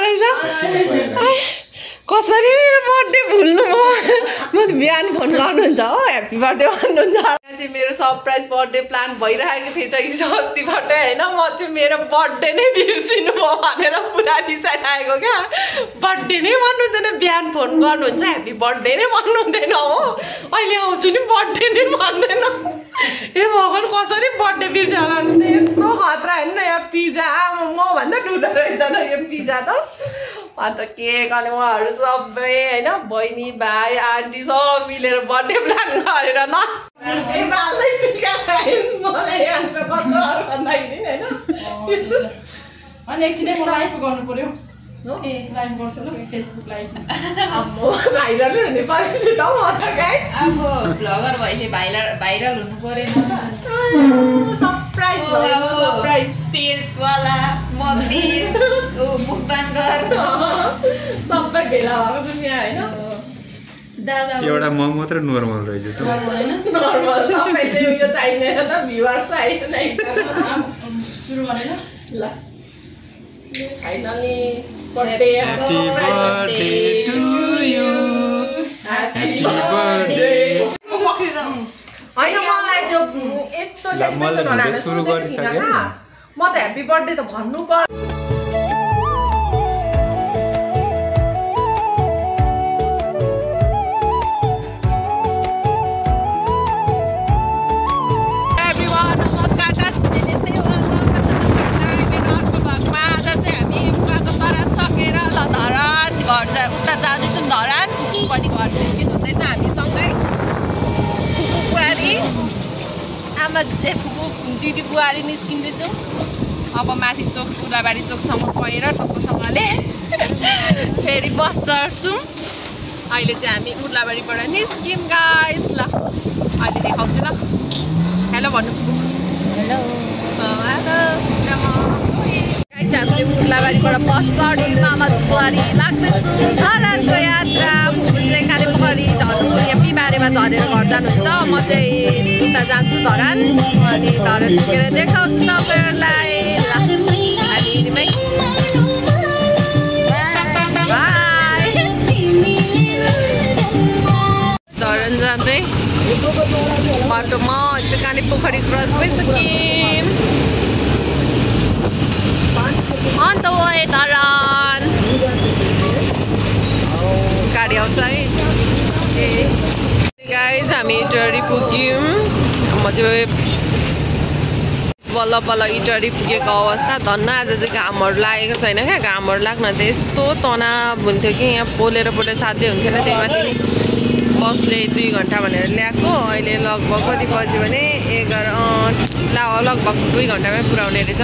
रहेछ कसरी बर्थडे भुल्नु म बिहान फोन गर्नुहुन्छ हो ह्याप्पी बर्थडे भन्नुहुन्छ चाहिँ मेरो सरप्राइज बर्थडे प्लान भइरहेको थिएछ हिजो अस्तिबाट होइन म चाहिँ मेरो बर्थडे नै बिर्सिनु भयो भनेर पुरा रिसाइरहेको क्या बर्थडे नै भन्नुहुँदैन बिहान फोन गर्नुहुन्छ ह्याप्पी बर्थडे नै भन्नुहुँदैन हो अहिले आउँछु नि बर्थडे नै भन्दैन ए भगवान् कसरी बर्थडे बिर्स्यो होला यस्तो खतरा होइन यहाँ पिज्जा मभन्दा ठुलो रहेछ त यो पिज्जा त अन्त केक अनि उहाँहरू सबै होइन बहिनी भाइ आन्टी सब मिलेर बर्थडे प्लान गरेर एकछिन लाइभ गर्नु पर्यो लाइभ गर्छु ल फेसबुक लाइभ भाइरल हुने परेछ त म त गाइस अब ब्लगर भएपछि भाइरल हुनु परेन त सरप्राइज भयो सरप्राइज पेज वाला मम्मीज मुक्बान गर सबै भेला भएको छ यहाँ हैन दादा एउटा म मात्र नर्मल रहेछ त नर्मल तपाईँ चाहिँ उयो चाहिँदैन त भ्युअर्स चाहिँदैन सुरु गरेन ल finally birthday Happy birthday to you. Happy birthday. हैन मलाई त्यो यस्तो सेलिब्रेसन गर्न सुरु गरिसके म त ह्यापी बर्थडे त भन्नु पर्छ उता जाँदैछौँ धरान पनि घर निस्किनु हुँदैछ हामीसँगै फुपू बुहारी आमा फुपू दिदी बुहारी निस्किँदैछौँ अब माथि चोक उलाबारी चोकसम्म गएर टक्कसँगले फेरि बस चढ्छौँ अहिले चाहिँ हामी उर्लाबारीबाट निस्क्यौँ गाइस ल अहिले देखाउँछु ल हेलो भन्नु हेलो गाइस हामी चाहिँ उर्लाबारीबाट बस चढ्यौँ मामा बुहारी लाग्दैछौँ धरानको यात्रा फुपू चाहिँ कालेपोखरी झर्नु यहाँ बिहिबारेमा झरेर घर जानुहुन्छ म चाहिँ उता जान्छु धरान अनि धरान पुगेर देखाउँछु तपाईँहरूलाई ल हामीमै धरान जाँदै बाटोमा चाहिँ कालेपोखरी क्रस भइसक्यौँ अन्त ओए धरान गाडी आउँछ है ए गाइस हामी इटहरी पुग्यौँ म चाहिँ बल्ल बल्ल इटहरी पुगेको अवस्था धन्न आज चाहिँ घामहरू लागेको छैन क्या घामहरू लाग्न त यस्तो तनाव हुन्थ्यो कि यहाँ पोलेर साध्य हुन्थेन त्यही माथि बसले 2 घन्टा भनेर ल्याएको अहिले लगभग कति बज्यो भने 11 लगभग 2 घन्टामै पुऱ्याउने रहेछ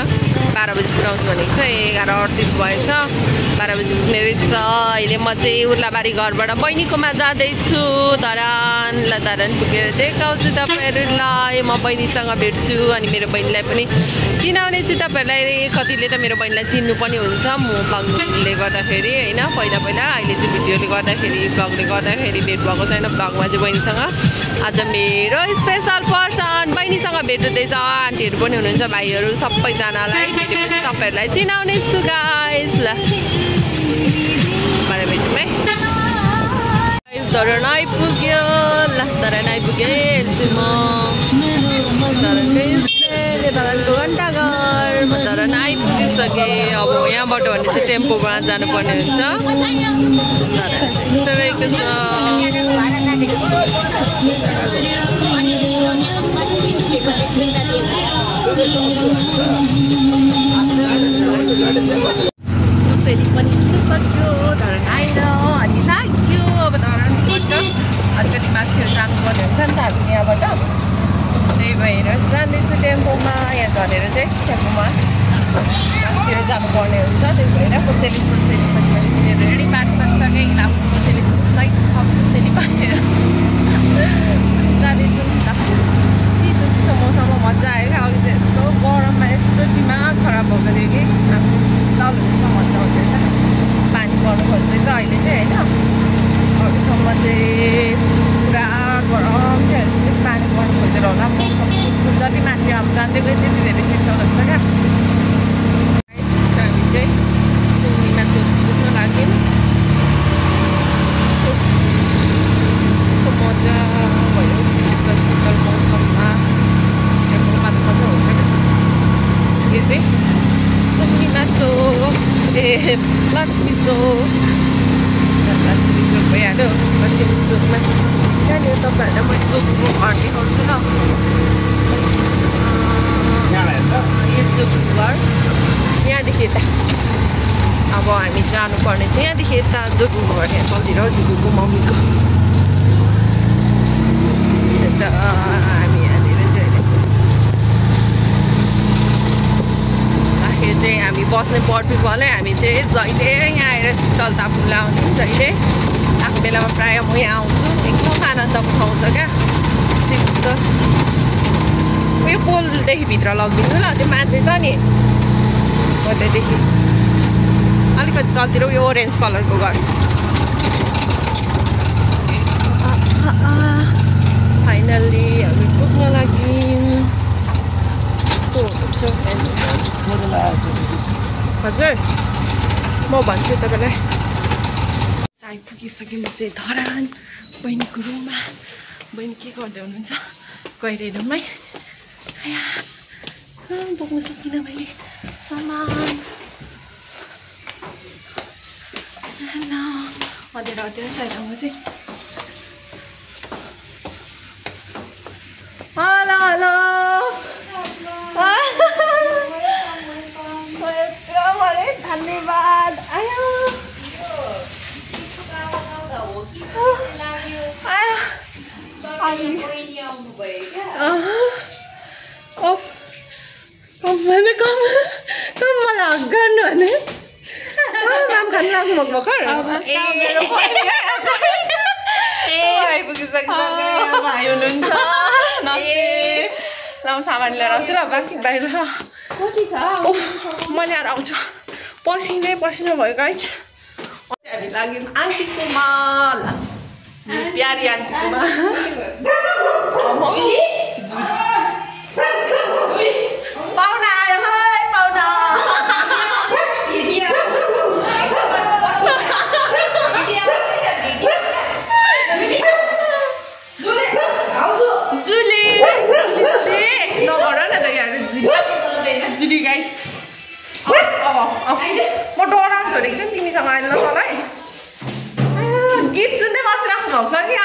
12 बजी पुऱ्याउँछु भनेको छ 11:38 भएछ 12 बजी पुग्ने रहेछ अहिले म चाहिँ उर्लाबारी घरबाट बहिनीकोमा जाँदैछु धरान ल धरान पुगेर देखाउँछु तपाईँहरूलाई म बहिनीसँग भेट्छु अनि मेरो बहिनीलाई पनि चिनाउने चाहिँ तपाईँहरूलाई कतिले त मेरो बहिनीलाई चिन्नु पनि हुन्छ म ब्लगले गर्दाखेरि होइन पहिला अहिले चाहिँ भिडियोले गर्दाखेरि ब्लगले गर्दाखेरि भेट भएको छैन ब्लगमा चाहिँ बहिनीसँग आज मेरो स्पेसल पर्सन बहिनीसँग भेट्दैछ आन्टीहरू पनि हुनुहुन्छ भाइहरू सबैजनालाई भेटेपछि तपाईँहरूलाई चिनाउने छु गाइस ल भेटौँ है धरान आइपुग्यो ल धरान आइपुगेछु म धरानको घन्टाघर म धरान आइपुगिसकेँ अब यहाँबाट भने चाहिँ टेम्पोमा जानुपर्ने हुन्छ यस्तो रहेको फेरि पनि सक्यो धरान आएर अनि लाग्यो अब धरानबाट अलिकति माथिहरू जानुपर्ने हुन्छ नि त हामी यहाँबाट त्यही भएर जाँदैछु टेम्पोमा यहाँ झरेर चाहिँ टेम्पोमा माथितिर जानुपर्ने हुन्छ त्यही भएर कसैले सोसेली पनि किनेर रेडी पार्नु सँगसँगै कसैले सहित कसैले पारेर जाँदैछु नि त चिसो चिसो मौसममा मजा आयो क्या अघि चाहिँ यस्तो गरममा यस्तो दिमाग खराब भएको थियो कि हामी शीतल हुन्छ मजा आउँदैछ पानी पर्नु खोज्दैछ अहिले चाहिँ होइन अरूसम्म चाहिँ पुरा गरम थियो पानी पर्नु खोजेर होला मौसम जति माथि अब जाँदै गयो त्यति धेरै शीतल हुन्छ क्या हामी चाहिँ सुनीमा लक्ष्मी चोक भइहाल्यो लक्ष्मी चोकमा त्यहाँनिर तपाईँहरूलाई म चोकको घर देखाउँछु ल यो चोकको घर यहाँदेखि यता अब हामी जानुपर्ने चाहिँ यहाँदेखि यता जोगुको घर यहाँ तलतिर जोगुको मम्मीको यता हामी यहाँनिर चाहिँ हामी बस्ने पर्पिकलले हामी चाहिँ जहिले यहाँ आएर शीतलता फुल आउँछौँ जहिले आफ्नो बेलामा प्रायः म यहाँ आउँछु एकदम आनन्द उठाउँछ क्या शीतल उयो पोलदेखि भित्र लगिदिनु ल त्यो मान्छे छ नि त्यहाँदेखि अलिकति तलतिर उयो ओरेन्ज कलरको घर फाइनल्ली हामी पुग्न लाग्यौँ हजुर म भन्छु तपाईँलाई आइपुगिसकेँ म चाहिँ धरान बहिनीको रुममा बहिनी के गर्दै हुनुहुन्छ गएर रुममै बोक्न सकिनँ मैले सामान अँधेर साइड म चाहिँ हेलो हेलो धन्यवाद आयो मलाई हक गर्नु भने नाम खानु लाग्नु भएको भर्खर आइपुगिसक्नु भाइ हुनुहुन्छ ल सामान लिएर आउँछु ल बाँकी बाहिर म ल्याएर आउँछु पसिनै पसिना भयो गाइज हामी लाग्यौँ आन्टीकोमा ल प्यारी आन्टीकोमा पाहुना आयो है पाहुना जुली नगर न त यहाँ जुली गाइज म डराउँछु भनेको छु नि तिमीसँग आएर ल तँलाई गीत सुन्दै बसिराख्नु भएको छ कि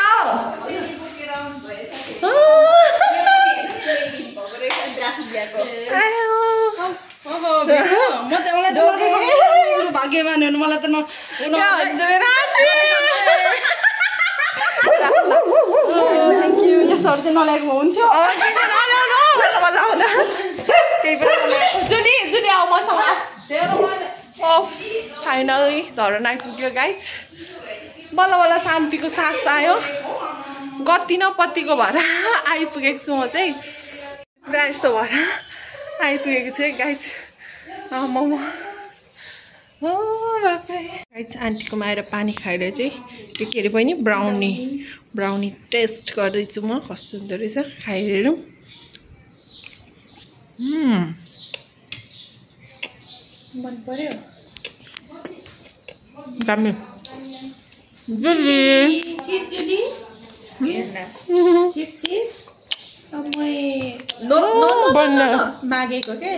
भाग्यमान हुनु मलाई त थ्याङ्क यू यस्तोहरू चाहिँ नल्याएको हुन्थ्यो जुली जुली आऊ मसँग फाइनली धरान आइपुग्यो गाइज बल्ल बल्ल शान्तिको सास आयो गति न पत्तीको भएर आइपुगेको छु म चाहिँ पुरा यस्तो भएर आइपुगेको छु गाइज मोमो हो बाफ्रे गाइज आन्टीकोमा आएर पानी खाएर चाहिँ त्यो के अरे पनि ब्राउनी टेस्ट गर्दैछु म कस्तो हुँदो रहेछ खाएर हेरौँ मन पर्यो दामी मागेको क्या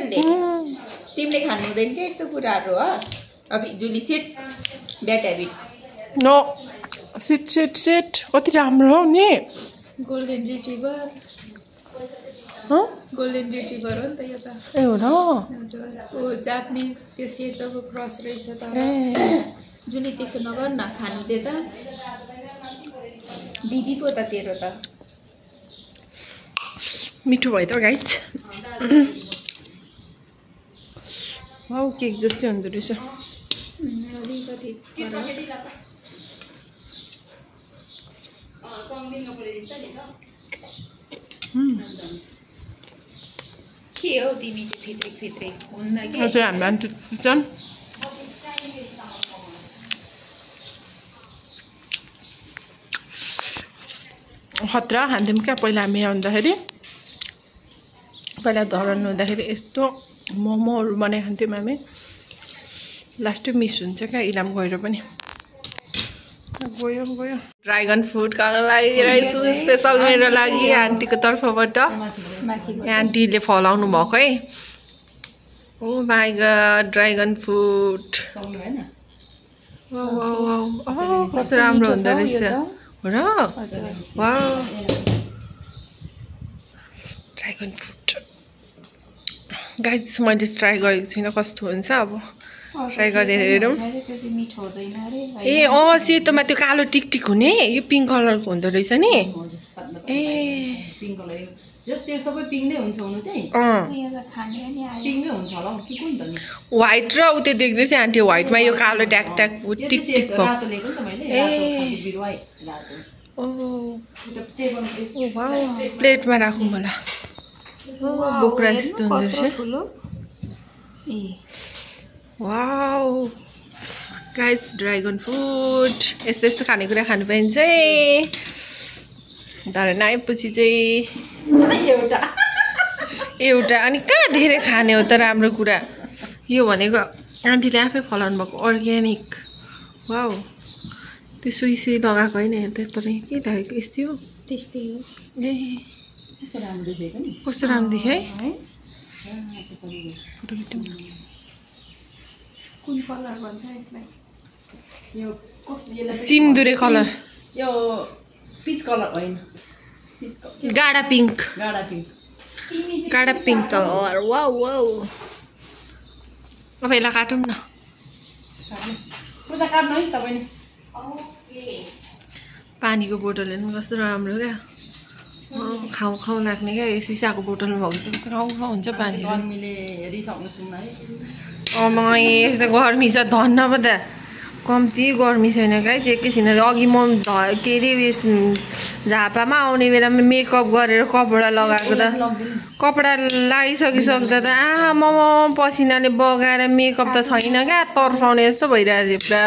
तिमीले खानु हुँदैन क्या यस्तो कुराहरू होस् अब Julie sit bad habit no sit कति राम्रो हो नि गोल्डन रिट्रिभर हो नि त यो त ए हो र हजुर जापानिज त्यो सेतोको क्रस रहेछ तर जुली त्यसो नगर न खानु दे त दिदी पो त तेरो त मिठो भयो त गाइज वाउ केक जस्तै हुँदो रहेछ के हो तिमी चाहिँ फित्रै हुन्न कि हजुर हाम्रो आन्टी किचन खतरा खान्थ्यौँ क्या पहिला हामी आउँदाखेरि पहिला धरान हुँदाखेरि यस्तो मोमोहरू बनाइ खान्थ्यौँ हामी लास्टै मिस हुन्छ क्या इलाम गएर पनि गयो ड्रागन फ्रुट खान लागिरहेछु स्पेसल मेरो लागि आन्टीको तर्फबाट आन्टीले फलाउनु भएको है Oh my god, dragon fruit. सक्नु हैन Wow. कस्तो राम्रो हुँदो रहेछ हो र वाउ ड्रागन फ्रुट गाइस मैले ट्राई गरेको छुइनँ कस्तो हुन्छ अब ट्राई गरेर हेरौँ मिठो हुँदैन अरे ए सेतोमा त्यो कालो टिकटिक हुने यो पिङ्क कलरको हुँदो रहेछ नि ए पिङ्क कलर जस त्यो सबै पिङ्क नै हुन्छ हुनु चाहिँ पिङ्कै हुन्छ होला के कुन त नि व्हाइट र उ त्यो देख्दै थियो आन्टी व्हाइटमा यो कालो ट्याक ट्याक टिकटिक रातो ल्याएको नि त मैले रातो खालको बिरुवा रातो ओ त्यो टेबलमा वाउ प्लेटमा राखौँ होला बोक्रा जस्तो हुँदो रहेछ वाउ गाइस ड्रागन फ्रुट यस्तो यस्तो खानेकुरा खानु पाइन्छ धरन आएपछि चाहिँ एउटा अनि कहाँ धेरै खाने हो त राम्रो कुरा यो भनेको आन्टीले आफै फलाउनु भएको अर्ग्यानिक वाउ त्यो सुई लगाएको होइन त्यत्रो के लागेको यस्तै हो त्यस्तै हो ए कस्तो राम्रो देखेको नि कस्तो राम्रो देख्यो है फोटो खिचौँ न कुन कलर भन्छ यसलाई यो कस्तो यसलाई सिन्दुरे कलर यो पिच कलर होइन पिच कलर गाढा पिङ्क गाढा पिङ्क कलर वाउ वाउ अब यसलाई काटौँ न पूजा काट्नु है तपाईले पानीको बोतल हेर्नु कस्तो राम्रो क्या खाउँ खाउँ लाग्ने क्या यो सिसाको बोतलमा भएको त खाउँ खाउँ हुन्छ पानी गर्मीले हेरिसक्नु छौँ है यस्तो गर्मी छ धन्न पो त कम्ती गर्मी छैन गाइस एकैछिन अघि म के अरे उयस झापामा आउने बेलामा मेकअप गरेर कपडा लगाएको त कपडा लगाइसकिसक्दा त आमा पसिनाले बगाएर मेकअप त छैन क्या तर्साउने जस्तो भइरहेको थियो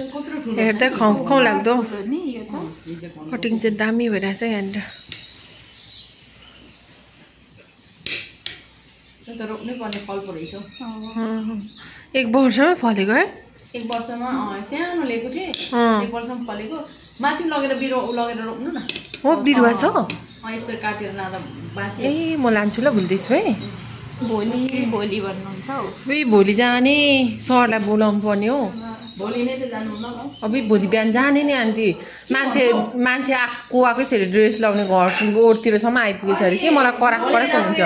पुरा हेर्दै खाउँ खाउँ लाग्दो कटिङ चाहिँ दामी भइरहेछ यहाँनिर रोप्नै पर्ने फल पो रहेछ एक वर्षमै फलेको है एक वर्षमा सानो लिएको थिएँ एक वर्षमा फलेको माथि लगेर बिरुवा लगेर रोप्नु न हो बिरुवा छ यस्तो काटेर लाँदा बाँचे ए म लान्छु ल भुल्दैछु है भोलि भन्नुहुन्छ हौ भोलि जाने सरलाई बोलाउनु पर्ने हो भोलि नै त जानु न अब भोलि बिहान जाने नि आन्टी मान्छे आएकै छ अरे ड्रेस लगाउने घर ओरतिरसम्म आइपुगेछ अरे के मलाई कराएको हुन्छ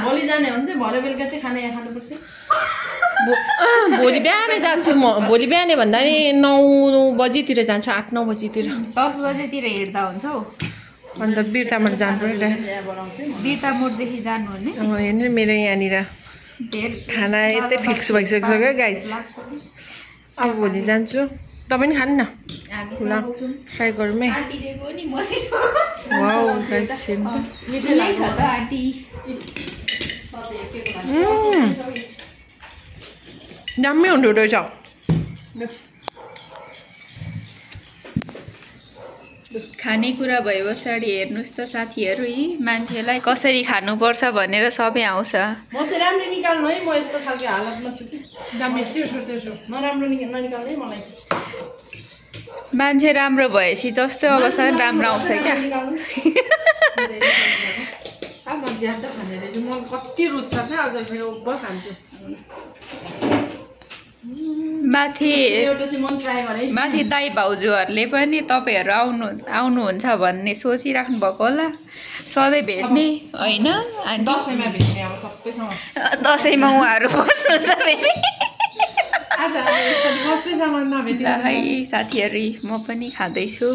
भोलि जाने हो भने चाहिँ भरे बेलुका चाहिँ खाना यहाँ खानुपर्छ भोलि बिहानै जान्छु म भोलि बिहानै भन्दा नि 9 बजीतिर जान्छु 8-9 बजीतिर 10 बजेतिर हिँड्दा हुन्छ हौ अन्त बिर्तामोड जानु पर्यो बिर्तामोडदेखि जानु हो नि अब हेर्नु मेरो यहाँनिर खाना यतै फिक्स भइसकेको छ क्या गाइस अब भोलि जान्छु तपाईँ पनि खानु न ल ट्राई गरौँ है वाउ गाइस हेर्नु त दामी हुँदो रहेछ खानेकुरा भए पछाडि हेर्नुहोस् त साथीहरू यी मान्छेलाई कसरी खानुपर्छ भनेर सबै आउँछ म चाहिँ राम्रो निकाल्नु है म यस्तो खालको हालतमा छु कि दामी त्यसो नराम्रो ननिकाल्नु है मलाई मान्छे राम्रो भएपछि जस्तो अवस्था पनि राम्रो आउँछ क्या म ज्यादा खाने रहेछु म कति रुच्छ क्या अझ फेरि ओभर खान्छु माथि एउटा चाहिँ मन ट्राई गरे माथि दाइ भाउजूहरूले पनि तपाईँहरू आउनुहुन्छ भन्ने सोचिराख्नु भएको होला सधैँ भेट्ने होइन दसैँमा भेट्ने अब सबैसँग दसैँमा उहाँहरू बस्नुहुन्छ फेरि खै साथीहरू म पनि खाँदैछु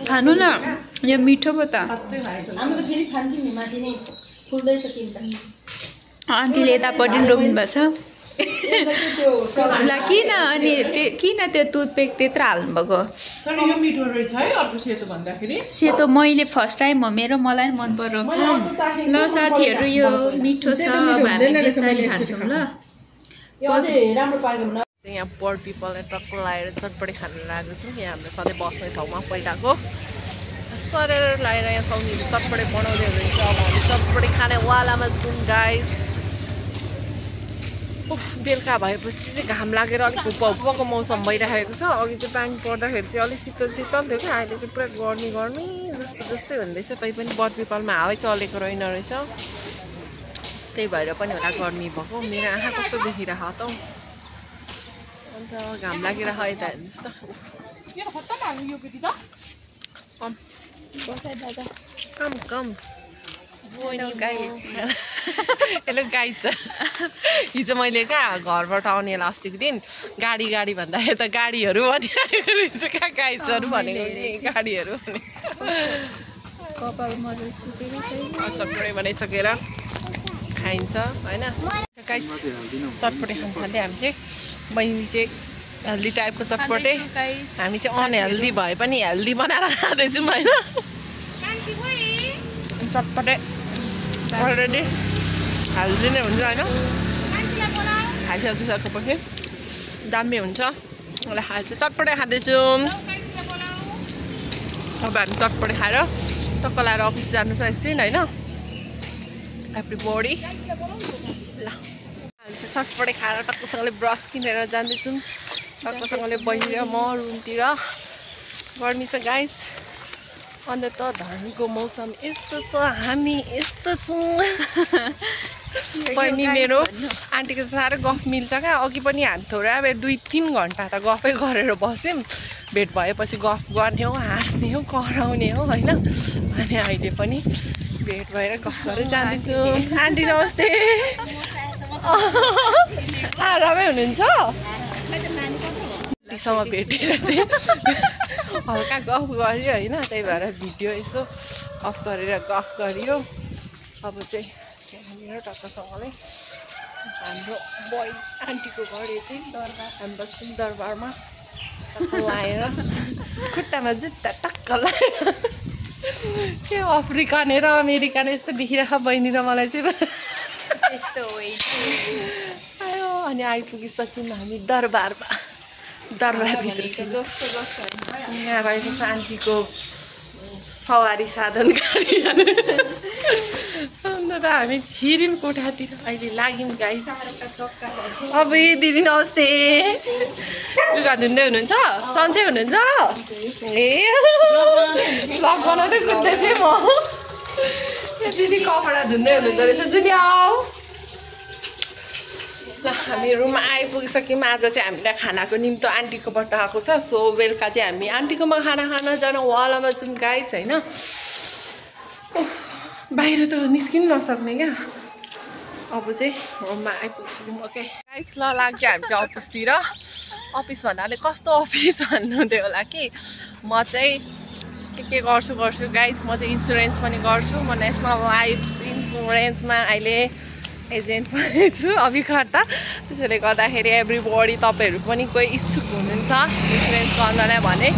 खानु न यो मिठो पो त आन्टीले यतापट्टि रोप्नु भएको छ ल किन अनि किन त्यो टुथपेक त्यत्रो हाल्नुभएको सेतो मैले फर्स्ट टाइम हो मलाई पनि मन पर्यो ल साथीहरू यो मिठो छ अब हामी बिस्तारै खान्छौँ ल यहाँ पोर पिपललाई टक्क लगाएर चटपटी खान लागेको छौँ यहाँ हाम्रो सधैँ बस्ने ठाउँमा पहिलाको सरेर लगाएर यहाँ सौनीहरू चटपटी बनाउँदै हुनुहुन्छ अब हामी चटपटी खाने वालामा छौँ गाइस बेलुका भएपछि चाहिँ घाम लागेर अलिक हुप्पको मौसम भइरहेको छ। अघि चाहिँ पानी पर्दाखेरि चाहिँ अलिक शीतल शीतल थियो क्या, अहिले चाहिँ पुरा गर्मी जस्तै हुँदैछ। तै पनि बटपिपलमा हावै चलेको रहेन रहेछ, त्यही भएर पनि होला गर्मी भएको। मेरो आँखा कस्तो देखिरह त हौ, अन्त घाम लागिरह यता हेर्नुहोस् त। कम हेलो गाई छ। हिजो मैले कहाँ घरबाट आउनेलाई अस्तिको दिन गाडी भन्दा यता गाडीहरू भनिरहेको रहेछ। कहाँ गाईचहरू भनेको गाडीहरू भने चटपटे बनाइसकेर खाइन्छ होइन। गाई चटपटे खानु थाल्यो हामी चाहिँ। बहिनी चाहिँ हेल्दी टाइपको चटपटे, हामी चाहिँ अनहेल्दी भए पनि हेल्दी बनाएर खाँदैछौँ होइन। चटपटे अलरेडी हेल्दी नै हुन्छ होइन, खाइसकिसकेपछि दामी हुन्छ। मलाई खाएर चाहिँ चटपटे खाँदैछौँ। अब हामी चटपटे खाएर टक्क लाएर अफिस जानु छ एकछिन होइन। एभ्रीबडी ल हामी चाहिँ चटपटे खाएर टक्कसँगले ब्रस किनेर जाँदैछौँ। टक्कसँगले बहिनी र म रुमतिर। गर्मी छ गाइस, अन्त त धर्मीको मौसम यस्तो छ, हामी यस्तो छौँ। बहिनी मेरो आन्टीको साह्रो गफ मिल्छ क्या। अघि पनि हामी थोरै अब 2-3 घन्टा त गफै गरेर बस्यौँ। भेट भएपछि गफ गर्ने हो, हाँस्ने हो, कराउने हो होइन। अनि अहिले पनि भेट भएर गफ गरेर जाँदैछु। आन्टी नमस्ते, आरामै हुनुहुन्छ? सँग भेटेर चाहिँ हल्का गफ गऱ्यो होइन, त्यही भएर भिडियो यसो अफ गरेर गफ गरियो। अब चाहिँ त्यहाँनिर टक्कसँगले हाम्रो बहिनी आन्टीको घर चाहिँ हामी बस्छौँ दरबारमा। टक्क लाएर खुट्टामा जुत्ता टक्क लाएर के अफ्रिकन र अमेरिकन यस्तो देखिरहेको बहिनी र मलाई चाहिँ यस्तो आयो। अनि आइपुगिसक्यौँ हामी दरबारमा। दरबारभित्र यहाँ रहेको छ आन्टीको सवारी साधन गाडी। अन्त त हामी छिर्यौँ कोठातिर, अहिले लाग्यौँ गाइस। अब दिदी नमस्ते, लुगा धुँदै हुनुहुन्छ? सन्चै हुनुहुन्छ? ए भ्लग बनाउँदै कुद्दै थिएँ म। दिदी कपडा धुँदै हुनुहुँदो रहेछ। जुनी आऊ ल, हामी रुममा आइपुगिसक्यौँ। आज चाहिँ हामीलाई खानाको निम्तो आन्टीकोबाट आएको छ। सो बेलुका चाहिँ हामी आन्टीकोमा खाना खान जान वालामा छौँ गाइस होइन। बाहिर त निस्किनु नसक्ने क्या। अब चाहिँ रुममा आइपुगिसक्यौँ। ओके गाइस, ल लाग्यो हामी चाहिँ अफिसतिर। अफिस भन्नाले कस्तो अफिस भन्नुहुँदै होला कि म चाहिँ के गर्छु गाइस। म चाहिँ इन्सुरेन्स पनि गर्छु। म नेसनल लाइफ इन्सुरेन्समा अहिले एजेन्ट पनि छु, अभिकर्ता। त्यसैले गर्दाखेरि एभ्रीबडी तपाईँहरू पनि कोही इच्छुक हुनुहुन्छ इन्सुरेन्स गर्नलाई भने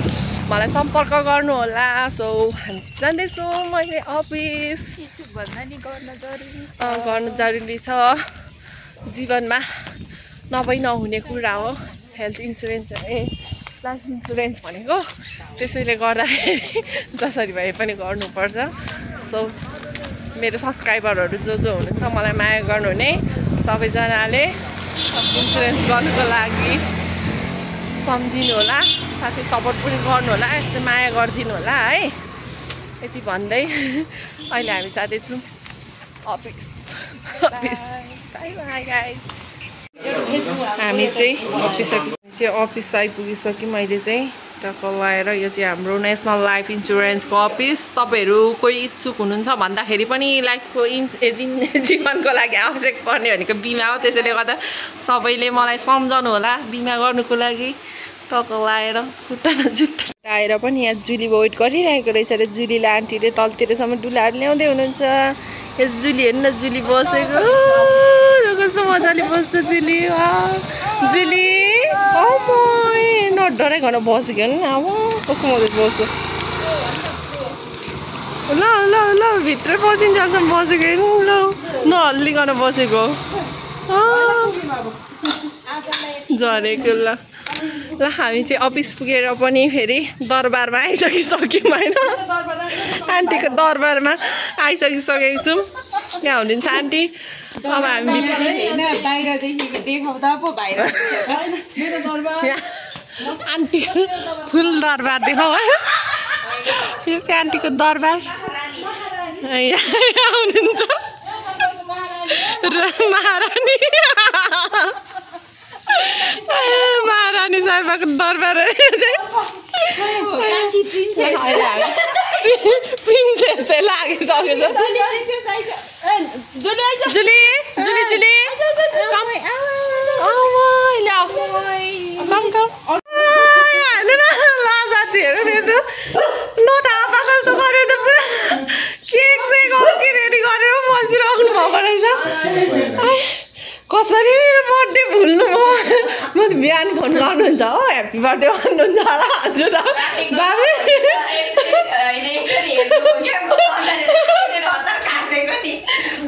मलाई सम्पर्क गर्नु होला। सो हामी जाँदैछौँ मैले अफिस। इच्छुक भन्दा नि गर्न जरुरी छ जीवनमा, नभई नहुने कुरा हो हेल्थ इन्सुरेन्स लाइफ इन्सुरेन्स भनेको। त्यसैले गर्दाखेरि जसरी भए पनि गर्नुपर्छ। सो मेरो सब्सक्राइबरहरू जो हुनुहुन्छ मलाई माया गर्नुहुने सबैजनाले इन्सुरेन्स गर्नुको लागि सम्झिनु होला, साथै सपोर्ट पनि गर्नु होला, यस्तै माया गरिदिनु होला है। यति भन्दै अहिले हामी जाँदैछौँ अफिस। By by guys. हामी चाहिँ अफिस आइपुगिसक्यौँ। अहिले चाहिँ टक्क लगाएर यो चाहिँ हाम्रो नेसनल लाइफ इन्सुरेन्सको अफिस। तपाईँहरू कोही इच्छुक हुनुहुन्छ भन्दाखेरि पनि लाइफको जीवनको लागि आवश्यक पर्ने भनेको बिमा हो। त्यसैले गर्दा सबैले मलाई सम्झाउनु होला बिमा गर्नुको लागि। टक्क लगाएर खुट्टामा जुत्ता आएर पनि यहाँ जुली वेट गरिरहेको रहेछ र जुलीलाई आन्टीले तलतिरसम्म डुलाएर ल्याउँदै हुनुहुन्छ। यस जुली हेर्नु न, जुली बसेको कस्तो मजाले बस्छ जुली। जुली नडराइकन बसेको नि, अब कस्तो मजाले बस्छ। ल ल ल भित्र पसिन्जेलसम्म बसेको हेर्नु ल, नहल्लिकन बसेको झरेको। ल ल हामी चाहिँ अफिस पुगेर पनि फेरि दरबारमा आइसकिसक्यौँ होइन। आन्टीको दरबारमा आइसकिसकेको छौँ। यहाँ हुनुहुन्छ आन्टी। अब हामी होइन बाहिरदेखिको देखाउँदा पो बाहिर मेरो दरबार आन्टीको फुल दरबार देखाऊ है यो चाहिँ आन्टीको दरबार यहाँ आउनुहुन्छ र महारानी महारानी साहेबको दरबार प्रिन्सेस चाहिँ लागिसकेको छ जुली जुली जुली जुली हाल्नु न लाजातीहरू फेरि नथाहा कस्तो गरेर त पुरा केक सेक के रेडी गरेर बसिराख्नु भएको रहेछ कसरी बर्थडे भुल्नु म बिहान फोन गर्नुहुन्छ हो ह्याप्पी बर्थडे भन्नुहुन्छ होला हजुर त बाबु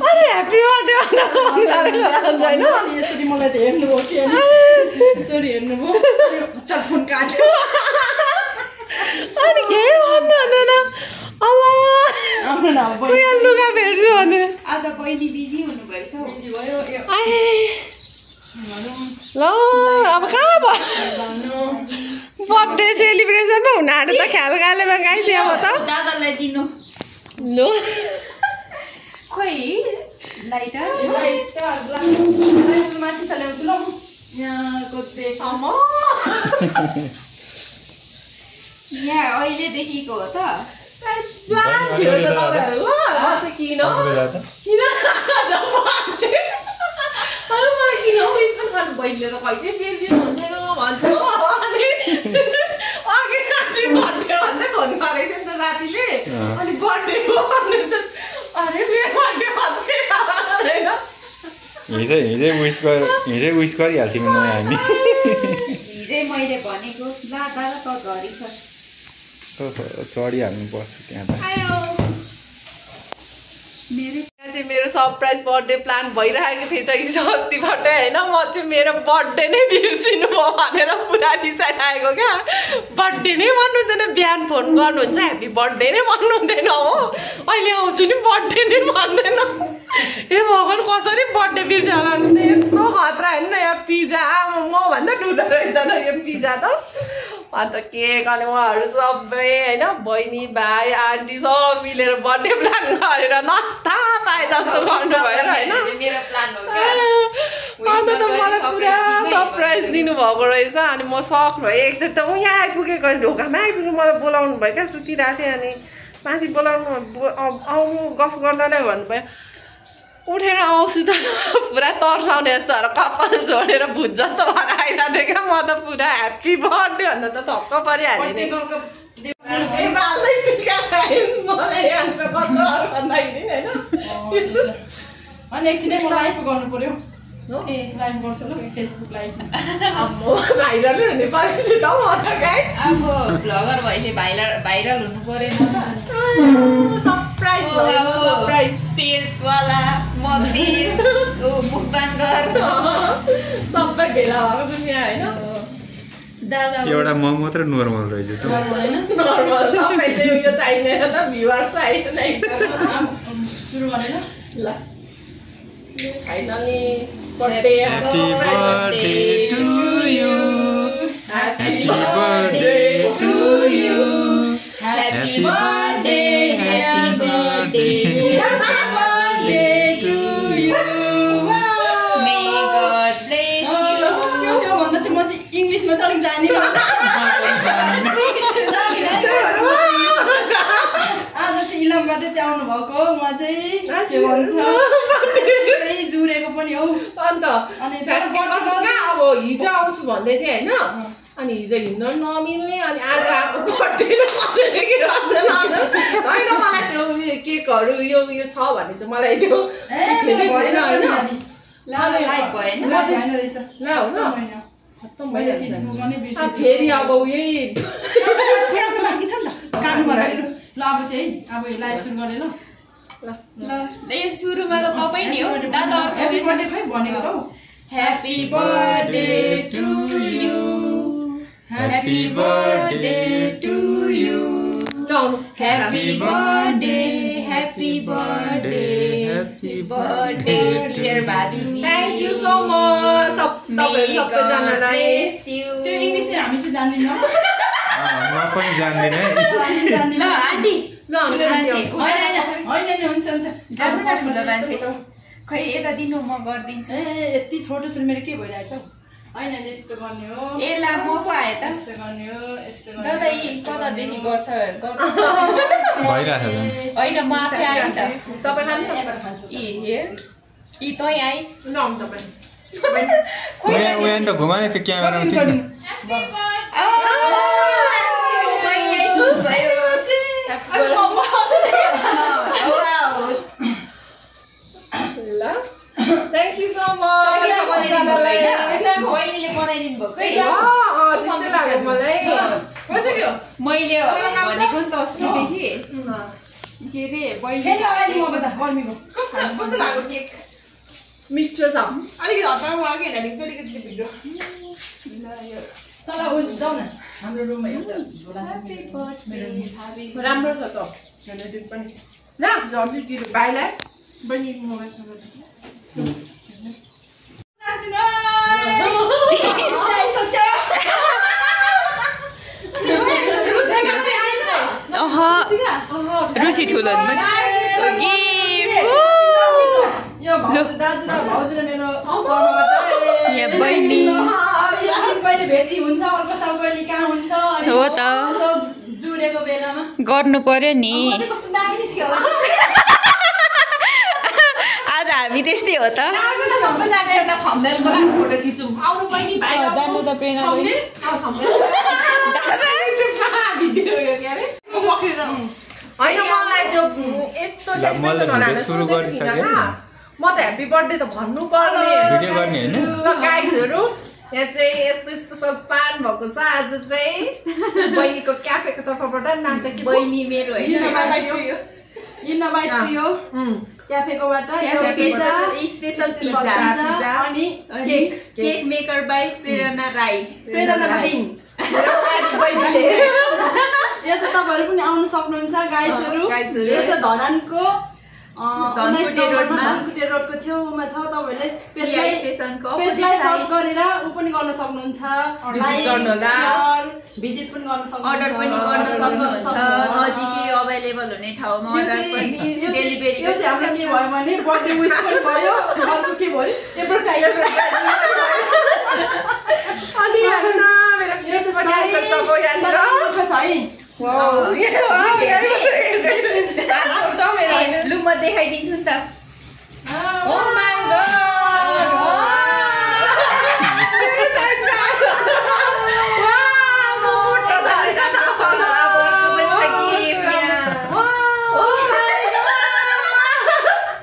अनि ह्याप्पी बर्थडे भन्नु यसरी मलाई त हेर्नुभयो कि यसरी हेर्नुभयो हतार फोन काट्यो अनि केही भन्नु हुँदैन अब यहाँ लुगा भेट्छु भने आज बहिनी बिजी हुनुभएछ हौ ल अब कहाँ भयो बर्थडे सेलिब्रेसनमा हुन आँट्यो त ख्याल गालेमा गाइदियो म त दादालाई दिनु ल खोइ लाइटर माथि चल्याउँछु ल यहाँको यहाँ अहिलेदेखिको हो त बहिनीले त कहिले बिर्सिनु हुन्थेन भन्छु अनि अघि राति बर्थडे भन्दै फोन गरेको थियो नि त रातिले अनि बर्थडे भन्नुहुन्छ अरे मेरो बर्थडे भन्छ हिजै विस गरिहाल्थ्यौँ नयाँ हामी हिजै मैले भनेको दादा त घरि छ चढिहाल्नु पर्छ त्यहाँ त मेरो सरप्राइज बर्थडे प्लान भइरहेको थिएछ हिजो अस्तिबाट होइन म चाहिँ मेरो बर्थडे नै बिर्सिनु भयो भनेर पुरा रिसाइरहेको क्या बर्थडे नै भन्नुहुँदैन बिहान फोन गर्नुहुन्छ ह्याप्पी बर्थडे नै भन्नुहुँदैन हो अहिले आउँछु नि बर्थडे नै भन्दैन ए भगवान् कसरी बर्थडे बिर्स्यो होला यस्तो खतरा होइन न यहाँ पिज्जा मभन्दा ठुलो रहेछ त यो पिज्जा त अन्त केक अनि उहाँहरू सबै होइन बहिनी भाइ आन्टी सब मिलेर बर्थडे प्लान गरेर नस्ता पाए जस्तो गर्नुभयो होइन अन्त त मलाई पुरा सरप्राइज दिनुभएको रहेछ अनि म सक भएँ एकचोटि त यहाँ आइपुगेको ढोकामा आइपुग्नु मलाई बोलाउनु भयो क्या सुतिरहेको थिएँ अनि माथि बोलाउनु आउनु गफ गर्नलाई भन्नुभयो उठेर आउँछु त पुरा तर्साउने जस्तोहरू कपाल जोडेर भुत जस्तो भएर आइरहेको थिएँ क्या म त पुरा ह्याप्पी बर्थडे भन्दा त थक्क परिहाल्यो नि अनि एकछिनै म लाइभ गर्नु पर्यो लाइभ गर्छु ल फेसबुक लाइभ भाइरल हुने परेको त म त गाइस अब भ्लगर भएपछि भाइरल हुनु परेन सरप्राइज सरप्राइज पेजवाला मम्मी मुखबाङ्गर सबै भेला भएको छ यहाँ होइन दादा एउटा म मात्र नर्मल रहेछ त नर्मल तपाईँ चाहिँ उयो चाहिँदैन त भ्युअर्स चाहिँदैन सुरु गरेन ल finally birthday Happy birthday to you. Happy birthday to you. Happy birthday, happy birthday, happy birthday to you. May God bless you. यो भन्दा चाहिँ म चाहिँ इङ्ग्लिसमा चलिङ जाने आज चाहिँ इलामबाट चाहिँ आउनु भएको म चाहिँ के भन्छ जुरेको पनि हौ अन्त अनि अब हिजो आउँछु भन्दै थिएँ होइन अनि हिजो हिँड्न नमिल्ने अनि आज आएको बर्थडे होइन मलाई त्यो केकहरू यो छ भने चाहिँ मलाई त्यो लाइभ भएन ल हो न फेरि अब यही बाँकी छ नि त काट्नु भनेर ल अब चाहिँ अब लाइभ सुरु गरेँ ल ल यो सुरुमा त तपाईँ नि हो दादा ह्याप्पी बर्थडे खै भनेको त happy birthday to you happy birthday to you happy birthday happy birthday Happy birthday dear भाबीजी थ्याङ्क यू सो मच सबैजनालाई bless you त्यो इङ्ग्लिस चाहिँ हामी चाहिँ जान्दैनौँ म पनि जान्दिनँ ल आन्टी ल ठुलो मान्छे होइन नि हुन्छ जानु न ठुलो मान्छे खै यता दिनु म गरिदिन्छु ए यति छोटो छ मेरो के भइरहेछ होइन नि यस्तो गर्ने हो ए ला म पो आए त यस्तो गर्ने हो यस्तो दादा यी कतादेखि गर्छ भइरहेछ होइन म आफै आएँ नि त तपाईँ खानु यी हेर यी तँ आइस ल तपाईँ उयो त घुमाने त्यो क्यामेरामा ठिक थ्याङ्क यू सो मच बहिनीले बनाइदिनु भएको त्यस्तै लाग्यो मलाई मैले भनेको नि त अस्तिदेखि के अरे फेरि लगाइदिउँ अब त गर्मीको कस्तो लाग्यो केक मिठो छ अलिकति हतारमा अघि हेर्दा अलिकति भित्र तल जाउँ न हाम्रो रुममा राम्रो छ त पनि ल झर्दै भाइलाई बहिनी मोबाइल रुसी ठुलो यो दाजु र भाउजू र मेरो यहाँ बहिनी कहिले भेटी हुन्छ अर्को साल कहिले कहाँ हुन्छ हो त जुरेको बेलामा गर्नु पर्यो नि कस्तो दामी निस्क्यो होला आज हामी त्यस्तै हो त एउटा थम्बनेलको लागि फोटो खिचौँ आउनु बहिनी भाइ जानु त प्रेरणा बहिनी होइन मलाई त्यो यस्तो सुरु गरिसक्यो म त ह्याप्पी बर्थडे त भन्नु पर्ने भिडियो गर्ने हैन ल गाइजहरु यहाँ चाहिँ यस्तो स्पेशल पान भएको छ आज चाहिँ बहिनीको क्याफेको तर्फबाट नाम त के बहिनी मेरो होइन इनोभाइट ट्रियो क्याफेकोबाट स्पेशल पिज्जा अनि केक मेकर बाई प्रेरणा राई प्रेरणा भाइ बहिनीले यो चाहिँ तपाईँहरू पनि आउनु सक्नुहुन्छ गाइजहरु यो चाहिँ धरानको धनकुटे रोडको छेउमा छ तपाईहरुले पेजलाई सर्च गरेर उ पनि गर्न सक्नुहुन्छ भिजिट पनि गर्न सक्नुहुन्छ अर्डर पनि गर्न सक्नुहुन्छ नजिकै अवेलेबल हुने ठाउँमा अर्डर पनि डेलिभरी यो चाहिँ हाम्रो के भयो भने बर्थडे विश पनि भयो अर्को के भयो एडभर्टाइज अनि हेर्न मेरो केक पनि आइसक्यो यहाँनिर छ है लु म देखाइदिन्छु नि त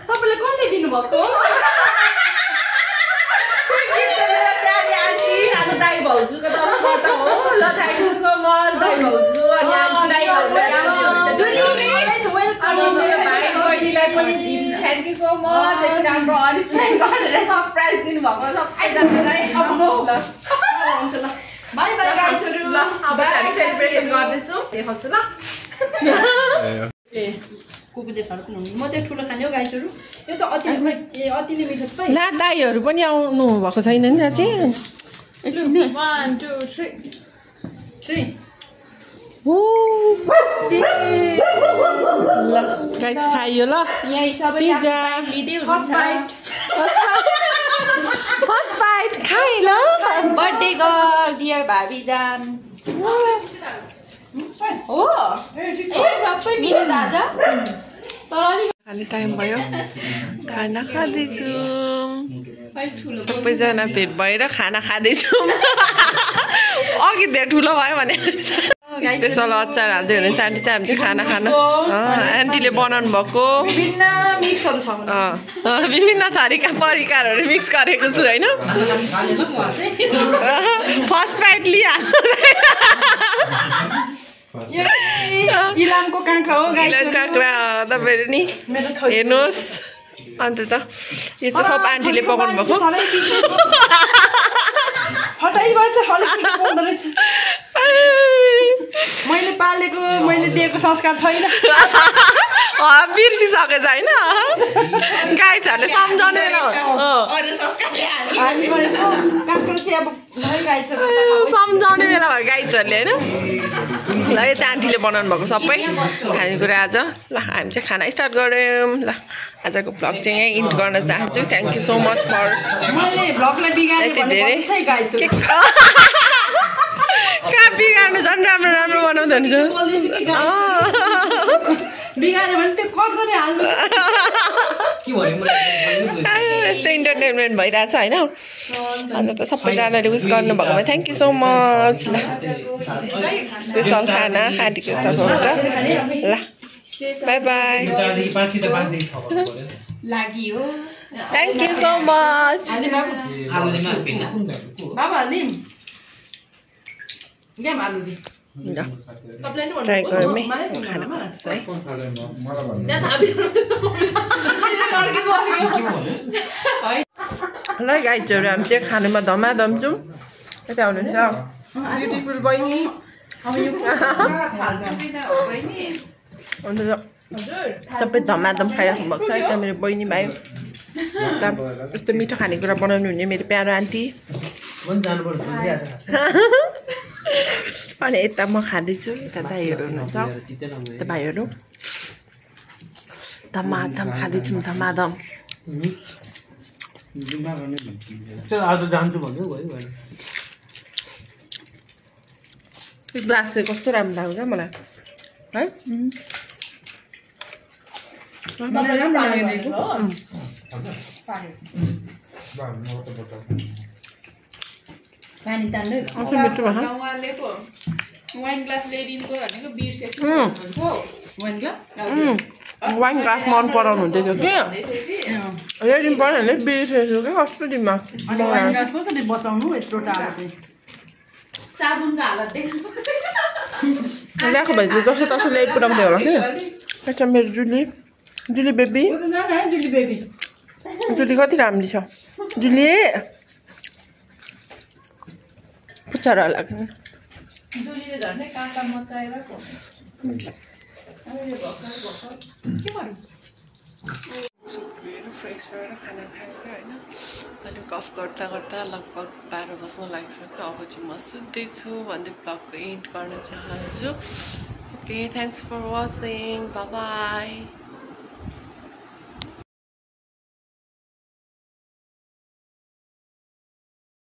तपाईँले कसले दिनुभएको दाई भाउजूको तर्फबाट हो ल थ्याङ्क यू सो मच दाई भाउजू अनि मेरो भाइ बहिनीलाई पनि थ्याङ्क यू सो मच यति राम्रो अलिसमेन्ट गरेर सरप्राइज दिनुभएको सबैजनालाई हुन्छ ल बाई बाई गाइजहरु ल अब हामी सेलिब्रेसन गर्दैछौँ देखाउँछु ल ए कुकु चाहिँ फर्कनु म चाहिँ ठुलो खाने हो गाइजहरु यो चाहिँ अति नै अति नै मिठो छ ला दाईहरु पनि आउनु भएको छैन नि चाहिँ 1 2 3 ल गाइस खाइयो ल यही सबै पिज्जा लिँदै हुनुहुन्छ फर्स्ट बाइट खाइ ल बर्थडे गर्ल डियर भाबी जान हो ए सबै मिल्यो दादा तर अलि खाने टाइम भयो खाना खाँदैछौँ सबैजना भेट भएर खाना खाँदैछौँ अघि धेरै ठुलो भयो भने स्पेसल अचार हाल्दै हुनुहुन्छ आन्टी चाहिँ हामी चाहिँ खाना खाना आन्टीले बनाउनु भएको विभिन्न मिक्सहरु छ विभिन्न थरीका परिकारहरू मिक्स गरेको छु होइन फर्स्ट बाइट लिइहाल्नु इलामको काँक्रा हो काँक्रा तपाईँहरू नि हेर्नुहोस् अन्त त यो चाहिँ सब आन्टीले पकाउनु भएको मैले पालेको मैले दिएको संस्कार छैन बिर्सिसकेछ होइन गाइजहरूले सम्झाउने सम्झाउने बेला भयो गाइजहरूले होइन ल यो चाहिँ आन्टीले बनाउनु भएको सबै खानेकुरा आज ल हामी चाहिँ खाना स्टार्ट गऱ्यौँ ल आजको भ्लग चाहिँ यहीँ इन्ड गर्न चाहन्छु thank you so much for यति धेरै कहाँ बिगार्नु झन् राम्रो राम्रो बनाउँदो रहेछ बिगाऱ्यो भने त्यो कट गरी हाल्नु यस्तो इन्टरटेनमेन्ट भइरहेछ होइन अन्त त सबैजनाले विस गर्नुभएकोमा थ्याङ्क यू सो मच ल स्पेसल खाना आन्टीको तर्फबाट ल by by thank you so much बाबा हालिदिउँ क्या आलु दि ट्राई गरौँ है खाना कस्तो है ल गाइजहरू हामी चाहिँ खानुमा धमाधम छौँ यता हुनुहुन्छ ब्युटिफुल बहिनी सबै धमाधम खाइराख्नु भएको छ यता मेरो बहिनी भाइ यस्तो मिठो खानेकुरा बनाउनु हुने मेरो प्यारो आन्टी अनि यता म खाँदैछु यता दाइहरू हुनुहुन्छ यता भाइहरू धमाधम खाँदैछौँ धमाधम ग्लास चाहिँ कस्तो राम्रो लाग्यो क्या मलाई है पानी तान्दै वाइन ग्लास ल्याइदिनु भनेको बिर्सेछु वाइन ग्लास वाइन ग्लास मन पराउनु हुँदै थियो कि ल्याइदिनु पऱ्यो भने बिर्सेछु कि कस्तो दिमाग कसरी बचाउनु यत्रो टाढो चाहिँ साबुनको हालत देख्नु ल्याएको भए चाहिँ जस्तो तस्तो ल्याइ पुऱ्याउँदै होला कि यता मेरो जुली जुली बेबी जुली कति राम्री छ जुली पुच्छारा लाग्ने जुलीले झन्डै काका मचाएर फ्रेस भएर खाना खाएको होइन अनि गफ गर्दा गर्दा लगभग 12 बज्न लागिसक्यो अब चाहिँ म सुत्दैछु भन्दै भ्लगको एन्ड गर्न चाहन्छु okay thanks for watching bye by